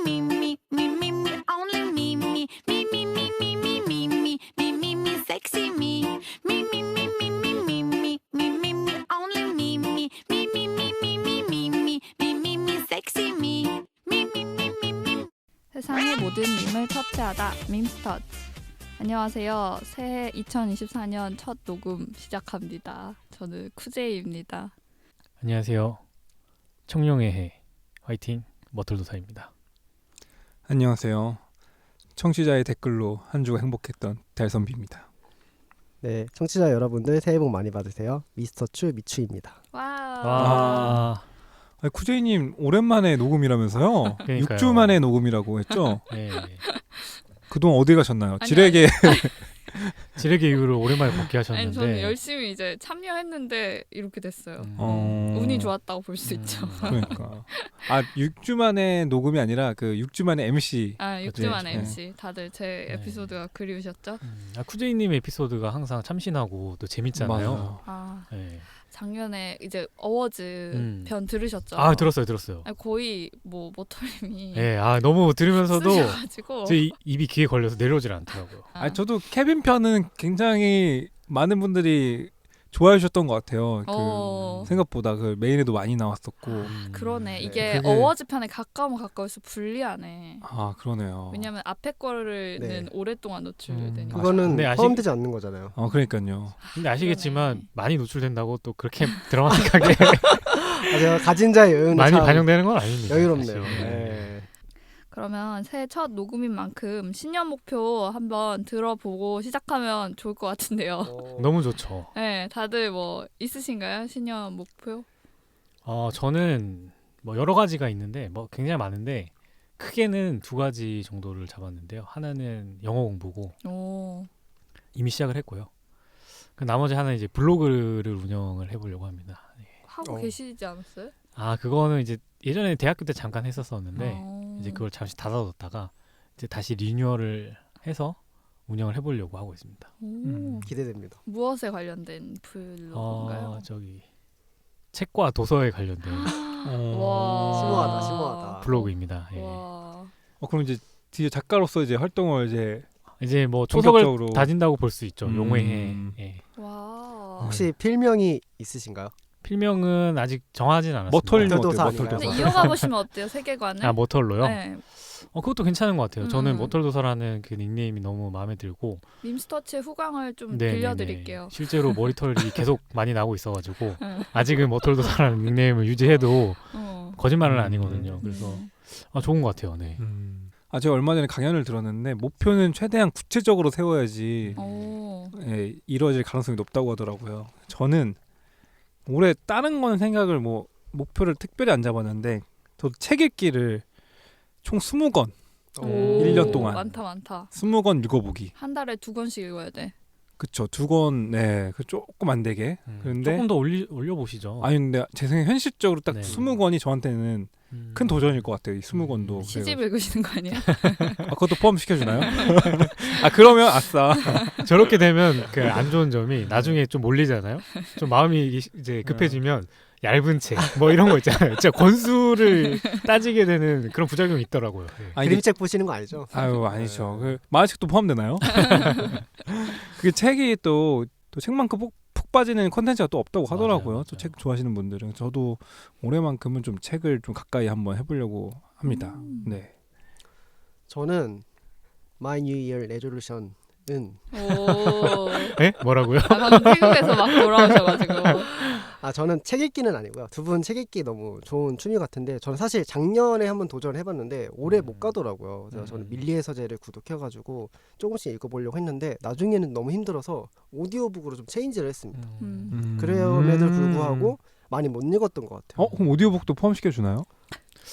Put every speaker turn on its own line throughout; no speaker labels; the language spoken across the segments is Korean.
me, me, me, me, me, only me, me, me, me, me, me, me, me, me, me, me, me, sexy me, me, me, me, me, me, me, me, me, me, me, only me, me, me, me, me, me, me, me, me, me, me, me, sexy me, me, me, me, me, me.
세상의 모든 밈을 터치하다 밈스터치. 안녕하세요. 새해 2024년 첫 녹음 시작합니다. 저는 쿠제이입니다.
안녕하세요. 청룡의 해 화이팅 머털도사입니다.
안녕하세요. 청취자의 댓글로 한 주가 행복했던 달선비입니다.
네, 청취자 여러분들 새해 복 많이 받으세요. 미스터 추 미추입니다.
와.
아니, 쿠제이님 오랜만에 녹음이라면서요?
그러니까요.
6주 만에 녹음이라고 했죠?
네.
그동안 어디 가셨나요?
아니,
지레게
지뢰계 이후로 오랜만에
아니
복귀하셨는데
저는 열심히 이제 참여했는데 이렇게 됐어요.
음.
운이 좋았다고 볼 수 있죠.
그러니까 6주 만에 녹음이 아니라 그 6주 만에 MC.
아,
그치?
6주 만에
네.
MC. 다들 제 에피소드가 그리우셨죠?
쿠제이님 에피소드가 항상 참신하고 또 재밌잖아요.
맞아요.
아,
네.
작년에 이제 어워즈 편 들으셨죠?
아 들었어요.
아니, 거의 뭐 모터님이
네, 아 너무 들으면서도
쓰셔가지고
제 입이 귀에 걸려서 내려오질 않더라고요.
아니, 저도 케빈 편은 굉장히 많은 분들이 좋아해 주셨던 것 같아요. 생각보다 그 메인에도 많이 나왔었고.
그러네.
네.
이게
그게-
어워즈 편에 가까우면 가까울수록 불리하네.
아, 그러네요.
왜냐면 앞에 거는
네.
오랫동안 노출되니까.
그거는
근데
포함되지 않는 거잖아요.
그러니까요.
근데 아시겠지만
그러네.
많이 노출된다고 또 그렇게 드라마틱하게
아, 제가 가진 자의 여유는
많이
참
반영되는 건 아닙니다.
여유롭네요.
사실.
네.
그러면 새해 첫 녹음인 만큼 신년 목표 한번 들어보고 시작하면 좋을 것 같은데요.
너무 좋죠.
네, 다들 뭐 있으신가요? 신년 목표?
저는 뭐 여러 가지가 있는데 뭐 굉장히 많은데 크게는 두 가지 정도를 잡았는데요. 하나는 영어 공부고
오,
이미 시작을 했고요. 그 나머지 하나는 이제 블로그를 운영을 해보려고 합니다. 예.
하고 계시지 않았어요?
아 그거는 이제 예전에 대학교 때 잠깐 했었었는데
어.
이제 그걸 잠시 닫아뒀다가 이제 다시 리뉴얼을 해서 운영을 해보려고 하고 있습니다.
오,
기대됩니다.
무엇에 관련된 블로그인가요?
저기 책과 도서에 관련된
와,
심오하다.
블로그입니다. 예.
와,
그럼 이제 뒤에 작가로서 이제 활동을
이제 뭐 초석을
본격적으로
다진다고 볼 수 있죠.
음.
용회해. 예.
와.
혹시 필명이 있으신가요?
필명은 아직 정하진 않았습니다.
머털님
머털도사
어때요?
아닌가요?
근데
머털도사.
이어가 보시면 어때요? 세계관을?
아 머털로요?
네,
그것도 괜찮은 것 같아요. 저는
음.
머털도사라는 그 닉네임이 너무 마음에 들고
밈스터치의 후광을 좀
네네네.
빌려드릴게요.
실제로 머리털이 계속 많이 나고 있어가지고
응.
아직은 머털도사라는 닉네임을 유지해도
어.
거짓말은 아니거든요. 그래서
음.
좋은 것 같아요. 네.
제가 얼마 전에 강연을 들었는데 목표는 최대한 구체적으로 세워야지
오.
이루어질 가능성이 높다고 하더라고요. 저는 올해 다른 건 생각을 목표를 특별히 안 잡았는데 저도 책 읽기를 총 20권,
오.
1년 동안.
많다.
20권 읽어보기.
한 달에 2권씩 읽어야 돼.
그쵸, 2권, 그 조금 안 되게. 그런데
조금 더 올려보시죠.
아니 근데 제 생각에 현실적으로 딱
네.
20권이 저한테는 큰 도전일 것 같아요. 이 20권도.
시집 읽으시는 거 아니에요?
그것도 포함시켜주나요? 그러면 아싸.
저렇게 되면 그 안 좋은 점이 나중에 좀 몰리잖아요. 좀 마음이 이제 급해지면 얇은 책 뭐 이런 거 있잖아요. 진짜 권수를 따지게 되는 그런 부작용이 있더라고요. 네.
그림책 보시는 거 아니죠?
아니죠. 만화책도 포함되나요? 그게 책이 또 책만큼 푹 빠지는 콘텐츠가 또 없다고 하더라고요.
맞아요.
또 책 좋아하시는 분들은. 저도 올해만큼은 좀 책을 좀 가까이 한번 해보려고 합니다. 네.
저는 My New Year Resolution은
오.
네? 뭐라고요?
방금 태국에서 막 돌아오셔가지고.
저는 책 읽기는 아니고요. 두 분 책 읽기 너무 좋은 취미 같은데 저는 사실 작년에 한번 도전해봤는데 올해 못 가더라고요. 그래서 저는 밀리의 서재를 구독해가지고 조금씩 읽어보려고 했는데 나중에는 너무 힘들어서 오디오북으로 좀 체인지를 했습니다. 그럼에도 불구하고 많이 못 읽었던 것 같아요.
그럼 오디오북도 포함시켜주나요?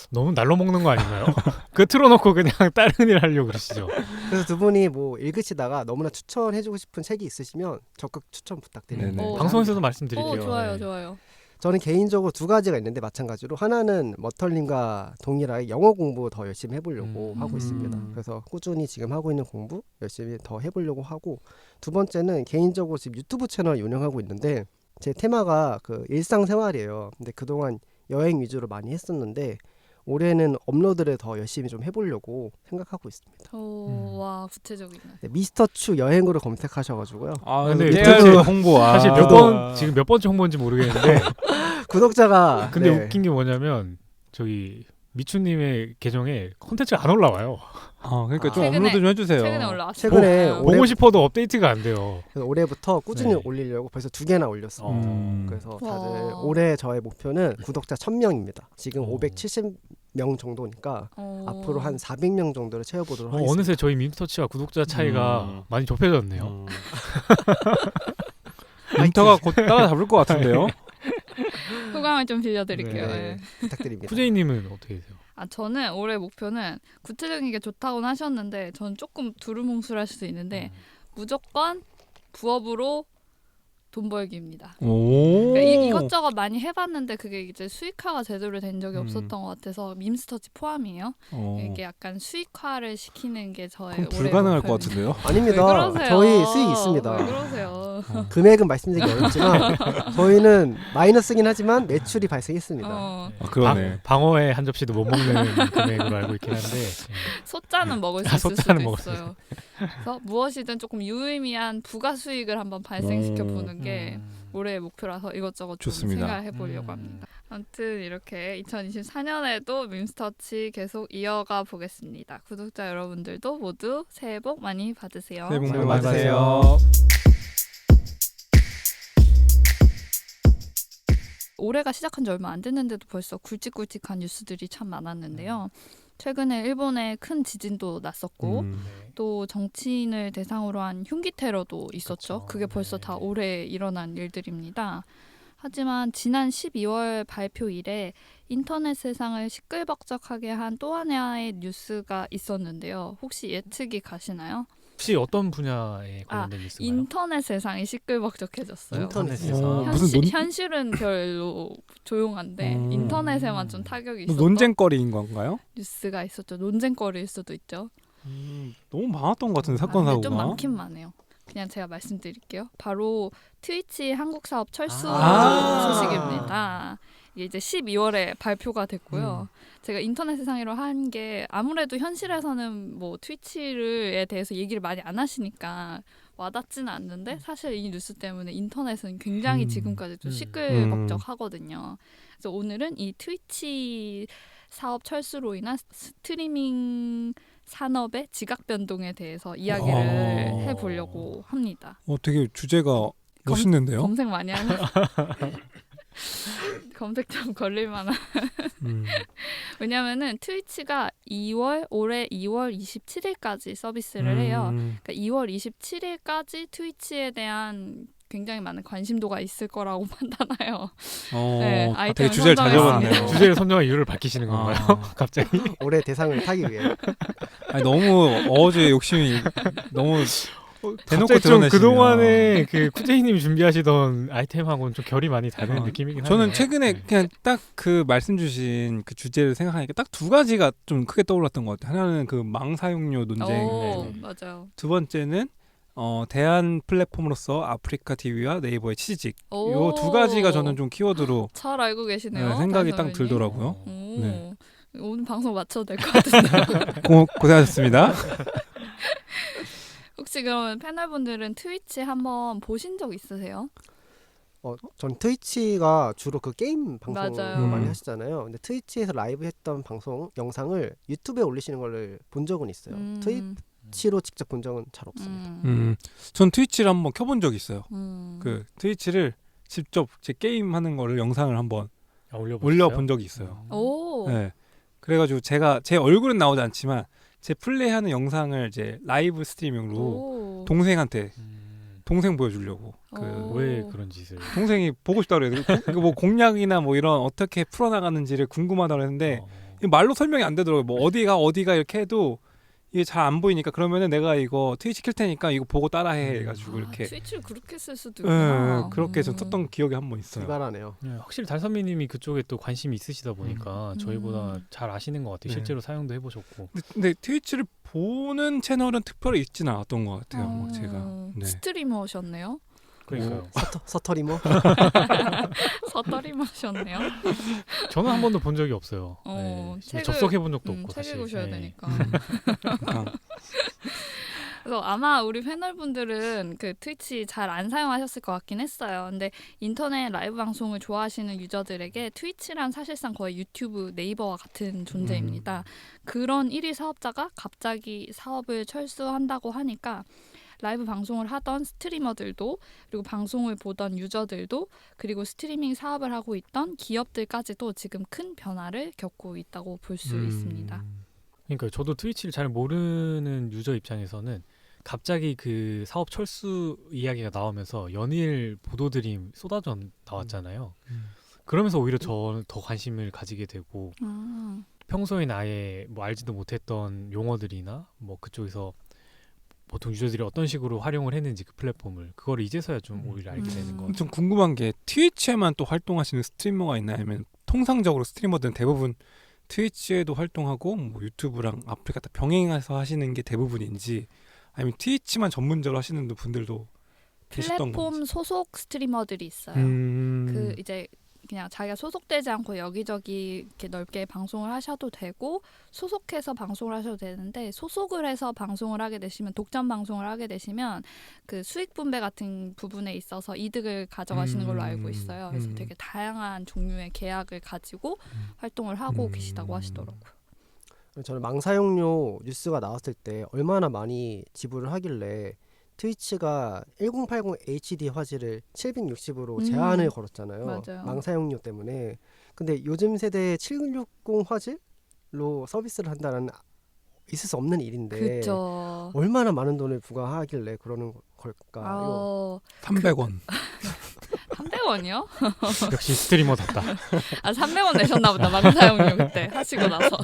너무 날로 먹는 거 아닌가요? 그 틀어놓고 그냥 다른 일 하려고 그러시죠.
그래서 두 분이 뭐 읽으시다가 너무나 추천해주고 싶은 책이 있으시면 적극 추천 부탁드립니다.
네네.
오.
방송에서도 말씀드릴게요.
좋아요,
네.
좋아요.
저는 개인적으로 두 가지가 있는데 마찬가지로 하나는 머털님과 동일하게 영어 공부 더 열심히 해보려고 하고 있습니다. 그래서 꾸준히 지금 하고 있는 공부 열심히 더 해보려고 하고 두 번째는 개인적으로 지금 유튜브 채널 운영하고 있는데 제 테마가 그 일상생활이에요. 근데 그동안 여행 위주로 많이 했었는데 올해는 업로드를 더 열심히 좀 해보려고 생각하고 있습니다.
와 구체적이네.
네, 미스터 추 여행으로 검색하셔가지고요.
아
근데
깨알
진짜
홍보.
사실 몇 번 지금 몇 번째 홍보인지 모르겠는데
구독자가
근데
네,
웃긴 게 뭐냐면 저기 미추님의 계정에 콘텐츠가 안 올라와요.
그러니까 좀
최근에-
업로드 좀 해주세요.
최근에 올라왔어요.
최근에
어.
보고 싶어도 업데이트가 안 돼요.
그래서 올해부터 꾸준히
네.
올리려고 벌써 2개나 올렸어요. 그래서 다들
와.
올해 저의 목표는 구독자 1000명입니다. 지금
오.
570명 정도니까
어.
앞으로 한 400명 정도를 채워보도록 하겠습니다.
어느새 저희 밈스터치와 구독자 차이가 많이 좁혀졌네요.
인터가 곧 따라잡을 것 같은데요.
소감을 좀 빌려드릴게요.
네.
예.
부탁드립니다.
후제이님은 어떻게 되세요?
저는 올해 목표는 구체적인 게 좋다고는 하셨는데 저는 조금 두루뭉술할 수도 있는데 무조건 부업으로 돈 벌기입니다.
오.
그러니까 이것저것 많이 해봤는데 그게 이제 수익화가 제대로 된 적이 없었던 것 같아서 밈스터치 포함이에요. 이게 약간 수익화를 시키는 게 저의
그럼
올해
불가능할 것
목표입니다.
같은데요.
아닙니다.
왜 그러세요?
저희 수익 있습니다.
왜 그러세요?
금액은 말씀드리기 어렵지만 저희는 마이너스긴 하지만 매출이 발생했습니다.
어,
그러네.
방어에 한 접시도 못 먹는 금액으로 알고 있긴 한데
소자는 먹을 수 있을
소자는
수도
먹을 수
있어요. 그래서 무엇이든 조금 유의미한 부가 수익을 한번 발생시켜 보는 게 올해의 목표라서 이것저것 좀
좋습니다.
생각해 보려고 합니다. 아무튼 이렇게 2024년에도 밈스터치 계속 이어가 보겠습니다. 구독자 여러분들도 모두 새해 복 많이 받으세요.
새해 복
새해
많이
복
받으세요.
올해가 시작한 지 얼마 안 됐는데도 벌써 굵직굵직한 뉴스들이 참 많았는데요. 최근에 일본에 큰 지진도 났었고 또 정치인을 대상으로 한 흉기 테러도 있었죠.
그쵸.
그게 벌써
네.
다 올해 일어난 일들입니다. 하지만 지난 12월 발표 이래 인터넷 세상을 시끌벅적하게 한 또 하나의 뉴스가 있었는데요. 혹시 예측이 가시나요?
혹시 어떤 분야에 관련된 뉴스인가요?
인터넷 세상이 시끌벅적해졌어요.
인터넷
세상.
무슨
현실은 별로 조용한데 인터넷에만 좀 타격이 있었던
논쟁거리인 건가요?
뉴스가 있었죠. 논쟁거리일 수도 있죠.
너무 많았던 것 같은데 사건
근데
사고가.
좀 많긴 많아요. 그냥 제가 말씀드릴게요. 바로 트위치 한국 사업 철수
아.
소식입니다. 이게 이제 12월에 발표가 됐고요. 제가 인터넷 세상으로 한 게 아무래도 현실에서는 뭐 트위치에 대해서 얘기를 많이 안 하시니까 와닿지는 않는데 사실 이 뉴스 때문에 인터넷은 굉장히 지금까지도 시끌벅적하거든요. 그래서 오늘은 이 트위치 사업 철수로 인한 스트리밍 산업의 지각 변동에 대해서 이야기를 해보려고 합니다.
되게 주제가 멋있는데요.
검색 많이 하는 검색 좀 걸릴만한. 왜냐면은 트위치가 올해 2월 27일까지 서비스를 해요. 그러니까 2월 27일까지 트위치에 대한 굉장히 많은 관심도가 있을 거라고 판단해요. 네,
되게
아이템을
주제를 잘
선정했습니다.
잡았네요.
주제를 선정한 이유를 밝히시는 건가요? 갑자기?
올해 대상을 타기 위해.
아니, 너무 어제 욕심이 너무 대놓고
갑자기 좀
드러내시네요.
그동안에 그 쿠제이님이 준비하시던 아이템하고는 좀 결이 많이 다른 느낌이긴 하네요.
저는 최근에
네.
그냥 딱 그 말씀 주신 그 주제를 생각하니까 딱 두 가지가 좀 크게 떠올랐던 것 같아요. 하나는 그 망 사용료 논쟁,
오,
네.
맞아요.
두 번째는 대한 플랫폼으로서 아프리카 TV와 네이버의 취직.
오.
요 두 가지가 저는 좀 키워드로
잘 알고 계시네요.
네, 생각이 딱
선생님.
들더라고요.
어.
오,
네.
오늘 방송 맞춰도 될 것 같은데.
고생하셨습니다.
혹시 그러면 패널분들은 트위치 한번 보신 적 있으세요?
전 트위치가 주로 그 게임 방송을
맞아요.
많이 하시잖아요. 근데 트위치에서 라이브 했던 방송 영상을 유튜브에 올리시는 걸 본 적은 있어요. 트위치로 직접 본 적은 잘 없습니다.
전 트위치를 한번 켜본 적이 있어요.
음.
그 트위치를 직접 제 게임 하는 거를 영상을 한번
올려보셨어요?
올려본 적이 있어요.
오.
네. 그래가지고 제가 제 얼굴은 나오지 않지만 제 플레이하는 영상을 이제 라이브 스트리밍으로
오.
동생한테 동생 보여주려고
오.
왜 그런 짓을?
동생이 보고 싶다 그래요. 이거 뭐 공략이나 뭐 이런 어떻게 풀어나가는지를 궁금하다 그랬는데 이거 말로 설명이 안 되더라고요. 뭐 어디가 이렇게 해도 이게 잘 안 보이니까 그러면은 내가 이거 트위치 킬 테니까 이거 보고 따라해 해가지고 이렇게
트위치를 그렇게 쓸 수도 있구나.
그렇게 해서 썼던 기억이 한 번 있어요.
기발하네요.
네, 확실히 달선미님이 그쪽에 또 관심이 있으시다 보니까 저희보다 잘 아시는 것 같아요.
네.
실제로 사용도 해보셨고.
근데 트위치를 보는 채널은 특별히 있지는 않았던 것 같아요. 막 제가. 네.
스트리머셨네요.
그러니까요.
서터리머.
서터리마셨네요.
저는 한 번도 본 적이 없어요. 접속해 본 적도 없고
책
사실.
읽으셔야
네.
되니까.
그러니까
그래서 아마 우리 패널분들은 그 트위치 잘 안 사용하셨을 것 같긴 했어요. 근데 인터넷 라이브 방송을 좋아하시는 유저들에게 트위치란 사실상 거의 유튜브, 네이버와 같은 존재입니다. 그런 1위 사업자가 갑자기 사업을 철수한다고 하니까 라이브 방송을 하던 스트리머들도 그리고 방송을 보던 유저들도 그리고 스트리밍 사업을 하고 있던 기업들까지도 지금 큰 변화를 겪고 있다고 볼 수 있습니다.
그러니까 저도 트위치를 잘 모르는 유저 입장에서는 갑자기 그 사업 철수 이야기가 나오면서 연일 보도들이 쏟아져 나왔잖아요. 그러면서 오히려 저는 더 관심을 가지게 되고 평소에는 아예 뭐 알지도 못했던 용어들이나 뭐 그쪽에서 보통 유저들이 어떤 식으로 활용을 했는지 그 플랫폼을 그거를 이제서야 좀 오히려 알게 되는 거.
좀 궁금한 게 트위치에만 또 활동하시는 스트리머가 있나요? 아니면 통상적으로 스트리머들은 대부분 트위치에도 활동하고 뭐 유튜브랑 아프리카 다 병행해서 하시는 게 대부분인지 아니면 트위치만 전문적으로 하시는 분들도 계셨던
플랫폼
건지.
소속 스트리머들이 있어요. 그 이제 그냥 자기가 소속되지 않고 여기저기 이렇게 넓게 방송을 하셔도 되고 소속해서 방송을 하셔도 되는데 소속을 해서 방송을 하게 되시면 독점 방송을 하게 되시면 그 수익 분배 같은 부분에 있어서 이득을 가져가시는 걸로 알고 있어요. 그래서 되게 다양한 종류의 계약을 가지고 활동을 하고 계시다고 하시더라고요.
저는 망사용료 뉴스가 나왔을 때 얼마나 많이 지불을 하길래 트위치가 1080 HD 화질을 760으로 제한을 걸었잖아요.
맞아요.
망사용료 때문에. 근데 요즘 세대 760 화질로 서비스를 한다는 있을 수 없는 일인데
그렇죠.
얼마나 많은 돈을 부과하길래 그러는 걸까?
300원.
300원이요?
역시 스트리머답다.
300원 내셨나 보다. 망사용료 그때 하시고 나서.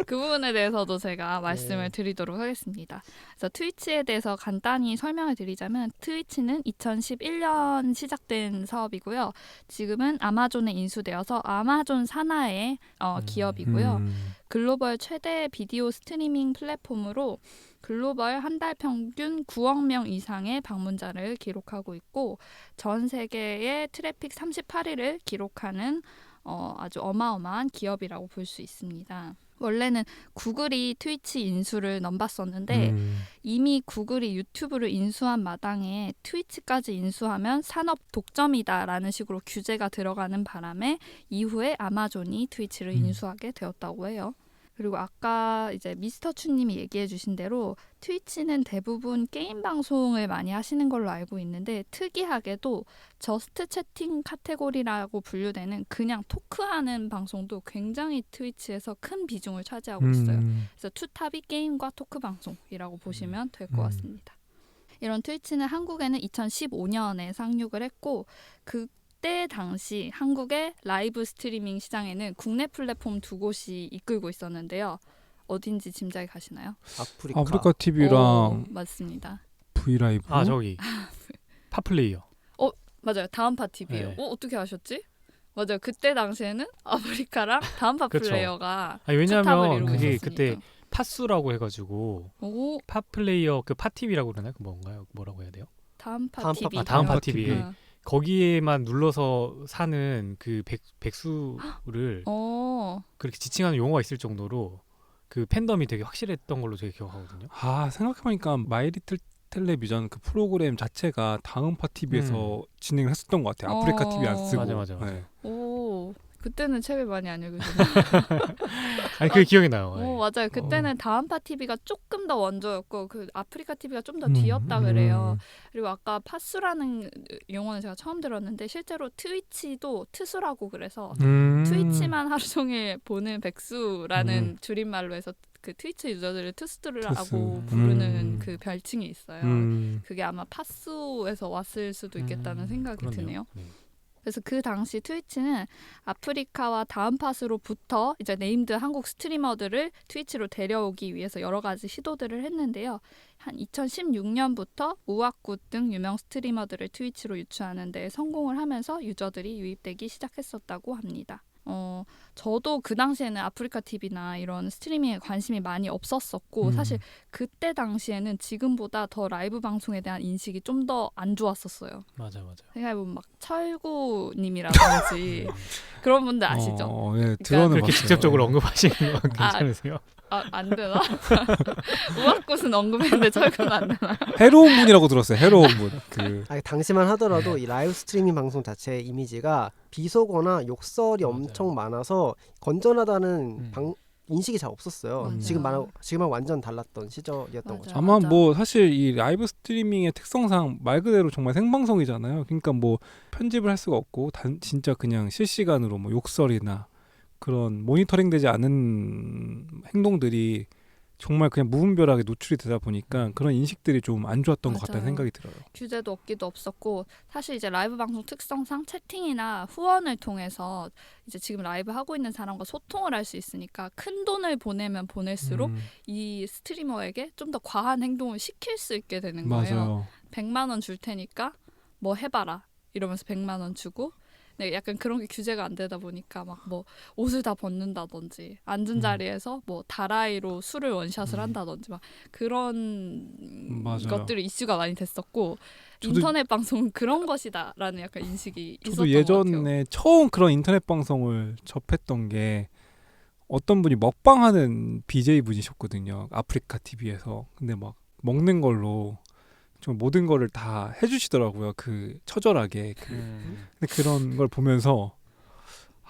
그 부분에 대해서도 제가 말씀을 드리도록 하겠습니다. 그래서 트위치에 대해서 간단히 설명을 드리자면 트위치는 2011년 시작된 사업이고요. 지금은 아마존에 인수되어서 아마존 산하의 기업이고요. 글로벌 최대 비디오 스트리밍 플랫폼으로 글로벌 한 달 평균 9억 명 이상의 방문자를 기록하고 있고 전 세계의 트래픽 38위를 기록하는 아주 어마어마한 기업이라고 볼 수 있습니다. 원래는 구글이 트위치 인수를 넘봤었는데 이미 구글이 유튜브를 인수한 마당에 트위치까지 인수하면 산업 독점이다라는 식으로 규제가 들어가는 바람에 이후에 아마존이 트위치를 인수하게 되었다고 해요. 그리고 아까 이제 미스터 추님이 얘기해 주신 대로 트위치는 대부분 게임 방송을 많이 하시는 걸로 알고 있는데 특이하게도 저스트 채팅 카테고리라고 분류되는 그냥 토크하는 방송도 굉장히 트위치에서 큰 비중을 차지하고 있어요. 그래서 투탑이 게임과 토크 방송이라고 보시면 될 것 같습니다. 이런 트위치는 한국에는 2015년에 상륙을 했고 그때 당시 한국의 라이브 스트리밍 시장에는 국내 플랫폼 두 곳이 이끌고 있었는데요. 어딘지 짐작이 가시나요?
아프리카 TV랑
맞습니다.
브이라이브.
아 저기 팟플레이어.
맞아요. 다음파 TV요.
네.
어떻게 아셨지? 맞아요. 그때 당시에는 아프리카랑 다음파
그쵸.
플레이어가
아니,
투탑을
왜냐하면
이루고
그게
있었으니까.
그때 팟수라고 해가지고
오,
팟플레이어 그 팟TV라고 그러나요? 그 뭔가요? 뭐라고 해야 돼요?
다음파 TV.
다음파 TV에
어.
거기에만 눌러서 사는 그 백수를 그렇게 지칭하는 용어가 있을 정도로 그 팬덤이 되게 확실했던 걸로 제가 기억하거든요.
생각해보니까 마이리틀 텔레비전 그 프로그램 자체가 다음파 TV에서 진행을 했었던 것 같아요. 아프리카 TV 안 쓰고.
맞아.
네.
오, 그때는 책을 많이 안 읽으셨나요?
아니 그게 기억이 나요.
오, 맞아요. 그때는 다음파 TV가 조금 더 원조였고 그 아프리카 TV가 좀 더 뒤였다 그래요. 그리고 아까 파수라는 용어는 제가 처음 들었는데 실제로 트위치도 트수라고 그래서 트위치만 하루 종일 보는 백수라는 줄임말로 해서 그 트위치 유저들을 트수들이라고 부르는 그 별칭이 있어요. 그게 아마 파수에서 왔을 수도 있겠다는 생각이
그러네요.
드네요.
네.
그래서 그 당시 트위치는 아프리카와 다음팟으로부터 이제 네임드 한국 스트리머들을 트위치로 데려오기 위해서 여러 가지 시도들을 했는데요. 한 2016년부터 우악굿 등 유명 스트리머들을 트위치로 유치하는 데 성공을 하면서 유저들이 유입되기 시작했었다고 합니다. 저도 그 당시에는 아프리카 TV나 이런 스트리밍에 관심이 많이 없었었고 사실 그때 당시에는 지금보다 더 라이브 방송에 대한 인식이 좀 더 안 좋았었어요.
맞아.
생각해보면 막 철구님이라든지 그런 분들 아시죠?
예, 들어는
그렇게
봤어요.
직접적으로
예.
언급하시는 건 괜찮으세요?
안 되나? 우악꽃은 언급했는데 철구는 안 되나?
해로운 분이라고 들었어요. 해로운 분.
아니, 당시만 하더라도 이 라이브 스트리밍 방송 자체의 이미지가 비속어나 욕설이
맞아요.
엄청 많아서 건전하다는 인식이 잘 없었어요.
맞아요.
지금은 완전 달랐던 시절이었던
맞아요.
거죠.
아마
맞아.
뭐 사실 이 라이브 스트리밍의 특성상 말 그대로 정말 생방송이잖아요. 그러니까 뭐 편집을 할 수가 없고 진짜 그냥 실시간으로 뭐 욕설이나 그런 모니터링되지 않은 행동들이 정말 그냥 무분별하게 노출이 되다 보니까 그런 인식들이 좀 안 좋았던 것 같다는
맞아요.
생각이 들어요.
규제도 없기도 없었고 사실 이제 라이브 방송 특성상 채팅이나 후원을 통해서 이제 지금 라이브 하고 있는 사람과 소통을 할 수 있으니까 큰 돈을 보내면 보낼수록 이 스트리머에게 좀 더 과한 행동을 시킬 수 있게 되는 거예요.
맞아요.
100만 원 줄 테니까 뭐 해봐라 이러면서 100만 원 주고 네, 약간 그런 게 규제가 안 되다 보니까 막 뭐 옷을 다 벗는다든지 앉은 자리에서 뭐 다라이로 술을 원샷을 한다든지 막 그런
맞아요.
것들이 이슈가 많이 됐었고
저도-
인터넷 방송은 그런 것이다라는 약간 인식이 있었던
저도
것
예전에
같아요.
처음 그런 인터넷 방송을 접했던 게 어떤 분이 먹방하는 BJ 분이셨거든요. 아프리카 TV에서. 근데 막 먹는 걸로 정말 모든 거를 다 해주시더라고요. 그 처절하게. 근데 그런 걸 보면서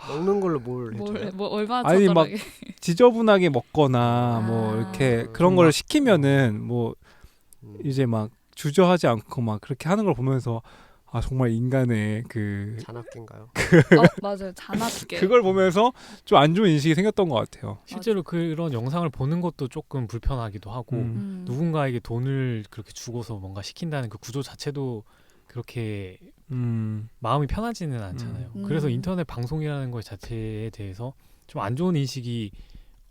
먹는 걸로 뭘 해줘요?
뭐 얼마나
아니, 막
처절하게
지저분하게 먹거나 뭐
아.
이렇게
좀
그런 걸
막-
시키면은 뭐
음.
이제 막 주저하지 않고 막 그렇게 하는 걸 보면서 아 정말 인간의 그
잔악계인가요?
맞아요 잔악계
그걸 보면서 좀 안 좋은 인식이 생겼던 것 같아요.
실제로 그런 영상을 보는 것도 조금 불편하기도 하고 누군가에게 돈을 그렇게 주고서 뭔가 시킨다는 그 구조 자체도 그렇게 마음이 편하지는 않잖아요. 그래서 인터넷 방송이라는 것 자체에 대해서 좀 안 좋은 인식이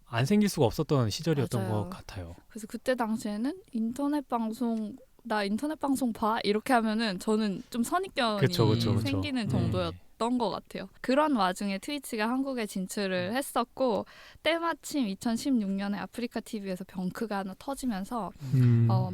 안 생길 수가 없었던 시절이었던
맞아요.
것 같아요.
그래서 그때 당시에는 인터넷 방송 나 인터넷 방송 봐 이렇게 하면은 저는 좀 선입견이
그쵸.
생기는
네.
정도였던 것 같아요. 그런 와중에 트위치가 한국에 진출을 했었고 때마침 2016년에 아프리카 TV에서 병크가 하나 터지면서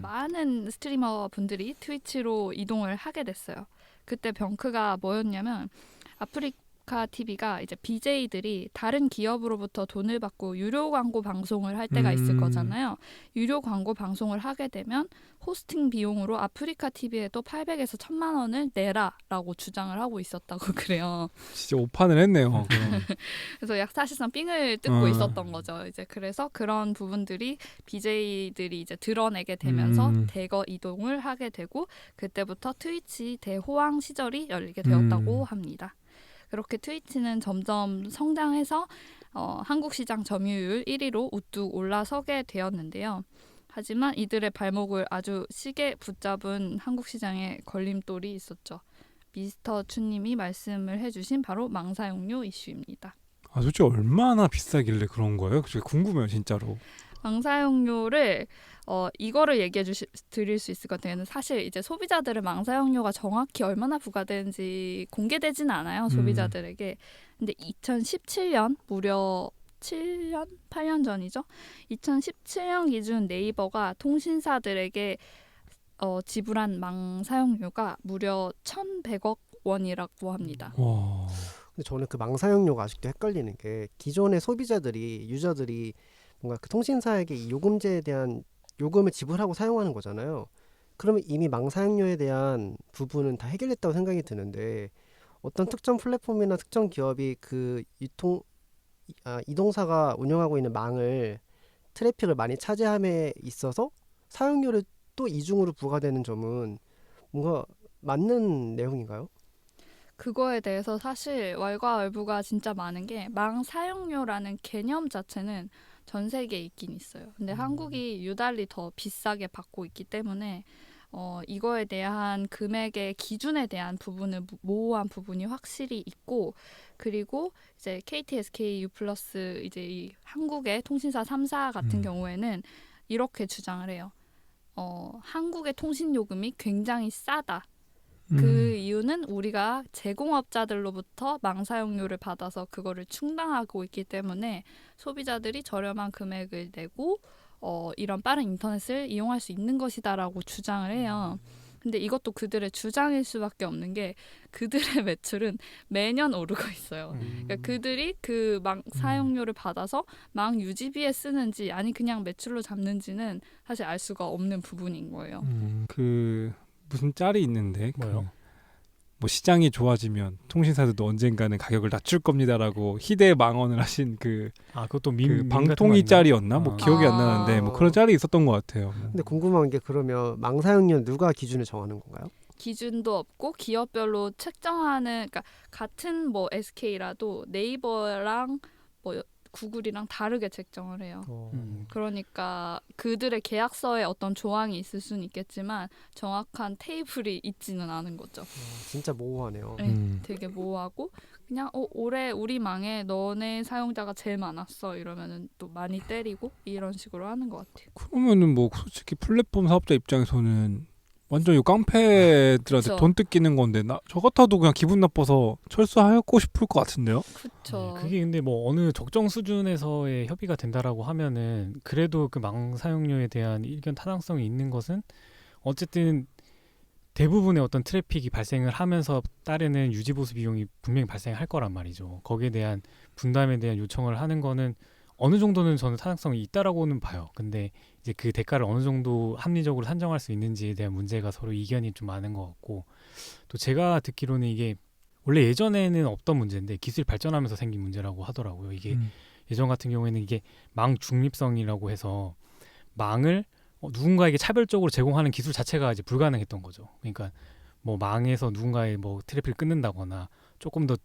많은 스트리머 분들이 트위치로 이동을 하게 됐어요. 그때 병크가 뭐였냐면 아프리카 TV가 이제 BJ들이 다른 기업으로부터 돈을 받고 유료 광고 방송을 할 때가 있을 거잖아요. 유료 광고 방송을 하게 되면 호스팅 비용으로 아프리카 TV에도 800에서 1000만 원을 내라라고 주장을 하고 있었다고 그래요.
진짜 오판을 했네요.
그래서 사실상 삥을 뜯고 있었던 거죠. 이제 그래서 그런 부분들이 BJ들이 이제 드러내게 되면서 대거 이동을 하게 되고 그때부터 트위치 대호황 시절이 열리게 되었다고 합니다. 그렇게 트위치는 점점 성장해서 한국 시장 점유율 1위로 우뚝 올라서게 되었는데요. 하지만 이들의 발목을 아주 시게 붙잡은 한국 시장에 걸림돌이 있었죠. 미스터 추님이 말씀을 해주신 바로 망사용료 이슈입니다.
아 솔직히 얼마나 비싸길래 그런 거예요? 그게 궁금해요 진짜로.
망사용료를 이거를 얘기해 드릴 수 있을 것 같아요. 사실 이제 소비자들은 망사용료가 정확히 얼마나 부과되는지 공개되지는 않아요. 소비자들에게. 근데 2017년 무려 7년? 8년 전이죠. 2017년 기준 네이버가 통신사들에게 지불한 망사용료가 무려 1,100억 원이라고 합니다.
와.
근데 저는 그 망사용료가 아직도 헷갈리는 게 기존의 유저들이 뭔가 그 통신사에게 이 요금제에 대한 요금을 지불하고 사용하는 거잖아요. 그러면 이미 망사용료에 대한 부분은 다 해결됐다고 생각이 드는데 어떤 특정 플랫폼이나 특정 기업이 그 이동사가 운영하고 있는 망을 트래픽을 많이 차지함에 있어서 사용료를 또 이중으로 부과되는 점은 뭔가 맞는 내용인가요?
그거에 대해서 사실 왈가왈부가 진짜 많은 게 망사용료라는 개념 자체는 전 세계에 있긴 있어요. 근데 한국이 유달리 더 비싸게 받고 있기 때문에 이거에 대한 금액의 기준에 대한 부분을 모호한 부분이 확실히 있고 그리고 이제 KT, SK, U+ 이제 이 한국의 통신사 3사 같은 경우에는 이렇게 주장을 해요. 한국의 통신 요금이 굉장히 싸다. 그 이유는 우리가 제공업자들로부터 망 사용료를 받아서 그거를 충당하고 있기 때문에 소비자들이 저렴한 금액을 내고 이런 빠른 인터넷을 이용할 수 있는 것이다라고 주장을 해요. 근데 이것도 그들의 주장일 수밖에 없는 게 그들의 매출은 매년 오르고 있어요. 그러니까 그들이 그 망 사용료를 받아서 망 유지비에 쓰는지 아니 그냥 매출로 잡는지는 사실 알 수가 없는 부분인 거예요.
그 무슨 짤이 있는데
뭐요?
뭐 시장이 좋아지면 통신사들도 언젠가는 가격을 낮출 겁니다라고 희대망언을 하신
그것도
그 방통위 짤이었나? 뭐 기억이 안 나는데 뭐 그런 짤이 있었던 것 같아요.
근데 궁금한 게 그러면 망 사용료는 누가 기준을 정하는 건가요?
기준도 없고 기업별로 책정하는 그러니까 같은 뭐 SK라도 네이버랑 뭐 구글이랑 다르게 책정을 해요. 그러니까 그들의 계약서에 어떤 조항이 있을 수는 있겠지만 정확한 테이블이 있지는 않은 거죠.
진짜 모호하네요.
네, 되게 모호하고 그냥 올해 우리 망에 너네 사용자가 제일 많았어 이러면은 또 많이 때리고 이런 식으로 하는 것 같아요.
그러면은 뭐 솔직히 플랫폼 사업자 입장에서는 완전 이 깡패들한테
그쵸.
돈 뜯기는 건데 저 같아도 그냥 기분 나빠서 철수하고 싶을 것 같은데요.
그렇죠.
그게 근데 뭐 어느 적정 수준에서의 협의가 된다라고 하면은 그래도 그 망 사용료에 대한 의견 타당성이 있는 것은 어쨌든 대부분의 어떤 트래픽이 발생을 하면서 따르는 유지보수 비용이 분명히 발생할 거란 말이죠. 거기에 대한 분담에 대한 요청을 하는 거는 어느 정도는 저는 타당성이 있다라고는 봐요. 근데 이제 그 대가를 어느 정도 합리적으로 산정할 수 있는지에 대한 문제가 서로 이견이 좀 많은 것 같고, 또 제가 듣기로는 이게 원래 예전에는 없던 문제인데 기술이 발전하면서 생긴 문제라고 하더라고요. 이게 예전 같은 경우에는 이게 망 중립성이라고 해서 망을 누군가에게 차별적으로 제공하는 기술 자체가 이제 불가능했던 거죠. 그러니까 뭐 망에서 누군가의 뭐 트래픽을 끊는다거나 조금 더